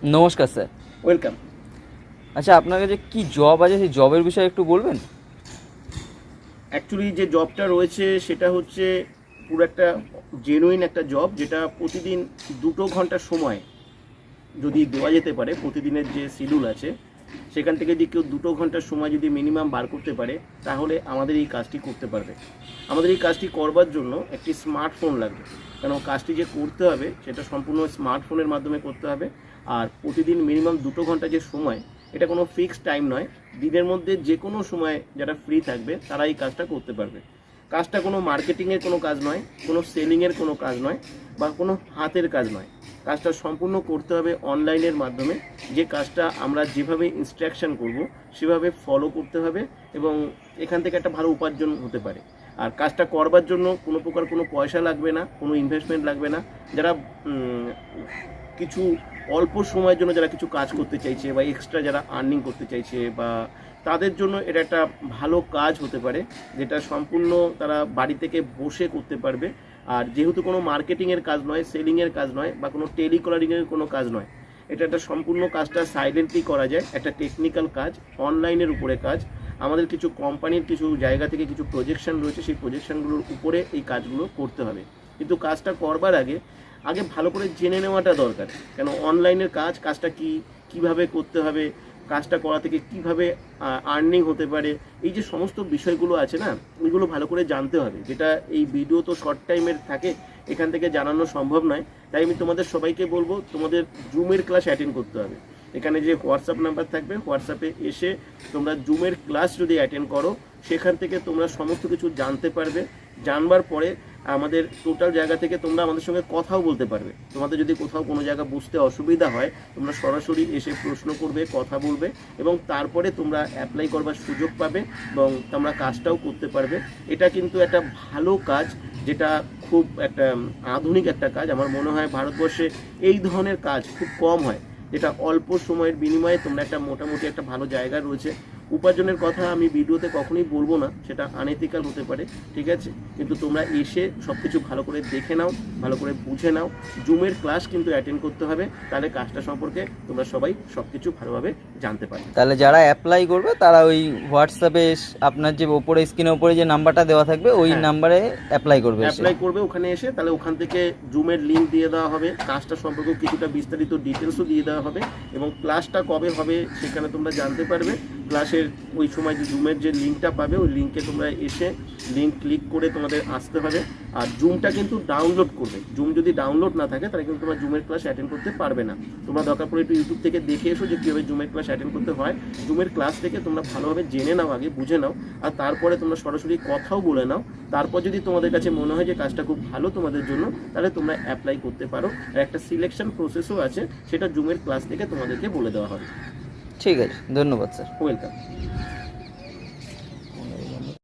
নমস্কার sir. Welcome. আচ্ছা, আপনার কাছে কি জব আছে, সেই জবের বিষয়ে একটু বলবেন? অ্যাকচুয়ালি যে জবটা রয়েছে সেটা হচ্ছে পুরো একটা জেনুইন একটা জব, যেটা প্রতিদিন 2 ঘন্টা সময় যদি দেওয়া যেতে পারে, প্রতিদিনের যে শিডিউল আছে সেখান থেকে যদি কেউ 2 ঘন্টার সময় যদি মিনিমাম বার করতে পারে, তাহলে আমাদের এই কাজটি করতে পারবে। আমাদের এই কাজটি করবার জন্য একটি স্মার্টফোন লাগবে, কেন কাজটি যে করতে হবে সেটা সম্পূর্ণ স্মার্টফোনের মাধ্যমে করতে হবে। আর প্রতিদিন মিনিমাম 2 ঘন্টা যে সময়, এটা কোনো ফিক্সড টাইম নয়, দিনের মধ্যে যে কোনো সময় যারা ফ্রি থাকবে তারা এই কাজটা করতে পারবে। কাজটা কোনো মার্কেটিংয়ের কোনো কাজ নয়, কোনো সেলিংয়ের কোনো কাজ নয়, বা কোনো হাতের কাজ নয়। কাজটা সম্পূর্ণ করতে হবে অনলাইনের মাধ্যমে। যে কাজটা আমরা যেভাবে ইনস্ট্রাকশন করব সেভাবে ফলো করতে হবে, এবং এখান থেকে একটা ভালো উপার্জন হতে পারে। আর কাজটা করবার জন্য কোনো প্রকার কোনো পয়সা লাগবে না, কোনো ইনভেস্টমেন্ট লাগবে না। যারা কিছু অল্প সময়ের জন্য যারা কিছু কাজ করতে চাইছে, বা এক্সট্রা যারা আর্নিং করতে চাইছে, বা তাদের জন্য এটা একটা ভালো কাজ হতে পারে, যেটা সম্পূর্ণ তারা বাড়ি থেকে বসে করতে পারবে। আর যেহেতু কোনো মার্কেটিংয়ের কাজ নয়, সেলিংয়ের কাজ নয়, বা কোনো টেলিকলারিংয়ের কোনো কাজ নয়, এটা একটা সম্পূর্ণ কাজটা সাইলেন্টলি করা যায়, একটা টেকনিক্যাল কাজ, অনলাইনের উপরে কাজ। আমাদের কিছু কোম্পানির কিছু জায়গা থেকে কিছু প্রজেকশন রয়েছে, সেই প্রজেকশনগুলোর উপরে এই কাজগুলো করতে হবে। কিন্তু কাজটা করবার আগে আগে ভালো করে জেনে নেওয়াটা দরকার, কেন অনলাইনের কাজ, কাজটা কিভাবে করতে হবে, কাজটা করা থেকে কিভাবে আর্নিং হতে পারে, এই যে সমস্ত বিষয়গুলো আছে না, এগুলো ভালো করে জানতে হবে। যেটা এই ভিডিও তো শর্ট টাইমের থাকে, এখান থেকে জানানো সম্ভব নয়। তাই আমি তোমাদের সবাইকে বলবো, তোমাদের জুমের ক্লাস অ্যাটেন্ড করতে হবে। এখানে যে হোয়াটসঅ্যাপ নাম্বার থাকবে, হোয়াটসঅ্যাপে এসে তোমরা জুমের ক্লাস যদি অ্যাটেন্ড করো, সেখান থেকে তোমরা সমস্ত কিছু জানতে পারবে। জানবার পরে আমাদের টোটাল জায়গা থেকে তোমরা আমাদের সঙ্গে কথাও বলতে পারবে। তোমাদের যদি কোথাও কোনো জায়গা বুঝতে অসুবিধা হয়, তোমরা সরাসরি এসে প্রশ্ন করবে, কথা বলবে, এবং তারপরে তোমরা অ্যাপ্লাই করবার সুযোগ পাবে, এবং তোমরা কাজটাও করতে পারবে। এটা কিন্তু একটা ভালো কাজ, যেটা খুব একটা আধুনিক একটা কাজ। আমার মনে হয় ভারতবর্ষে এই ধরনের কাজ খুব কম হয়, যেটা অল্প সময়ের বিনিময়ে তোমরা একটা মোটামুটি একটা ভালো জায়গা রয়েছে। উপার্জনের কথা আমি ভিডিওতে কখনোই বলবো না, সেটা আনএথিক্যাল হতে পারে, ঠিক আছে? কিন্তু তোমরা এসে সব কিছু ভালো করে দেখে নাও, ভালো করে বুঝে নাও। জুমের ক্লাস কিন্তু অ্যাটেন্ড করতে হবে, তাহলে কাজটা সম্পর্কে তোমরা সবাই সব কিছু ভালোভাবে জানতে পারবে। তাহলে যারা অ্যাপ্লাই করবে তারা ওই হোয়াটসঅ্যাপে আপনার যে ওপরে স্ক্রিনের ওপরে যে নাম্বারটা দেওয়া থাকবে, ওই নাম্বারে অ্যাপ্লাই করবে। ওখানে এসে, তাহলে ওখান থেকে জুমের লিঙ্ক দিয়ে দেওয়া হবে, কাজটা সম্পর্কে কিছুটা বিস্তারিত ডিটেলসও দিয়ে দেওয়া হবে, এবং ক্লাসটা কবে হবে সেখানে তোমরা জানতে পারবে। ক্লাসের ওই সময় যে জুমের যে লিঙ্কটা পাবে, ওই লিঙ্কে তোমরা এসে লিঙ্ক ক্লিক করে তোমাদের আসতে হবে। আর জুমটা কিন্তু ডাউনলোড করবে। জুম যদি ডাউনলোড না থাকে, তাহলে কিন্তু তোমরা জুমের ক্লাস অ্যাটেন্ড করতে পারবে না। তোমরা দরকার পড়ে একটু ইউটিউব থেকে দেখে এসো যে কীভাবে জুমের ক্লাস অ্যাটেন্ড করতে হয়। জুমের ক্লাস থেকে তোমরা ভালোভাবে জেনে নাও, আগে বুঝে নাও, আর তারপরে তোমরা সরাসরি কথাও বলে নাও। তারপর যদি তোমাদের কাছে মনে হয় যে কাজটা খুব ভালো তোমাদের জন্য, তাহলে তোমরা অ্যাপ্লাই করতে পারো। আর একটা সিলেকশন প্রসেসও আছে, সেটা জুমের ক্লাস থেকে তোমাদেরকে বলে দেওয়া হবে। ঠিক আছে, ধন্যবাদ স্যার। ওয়েলকাম।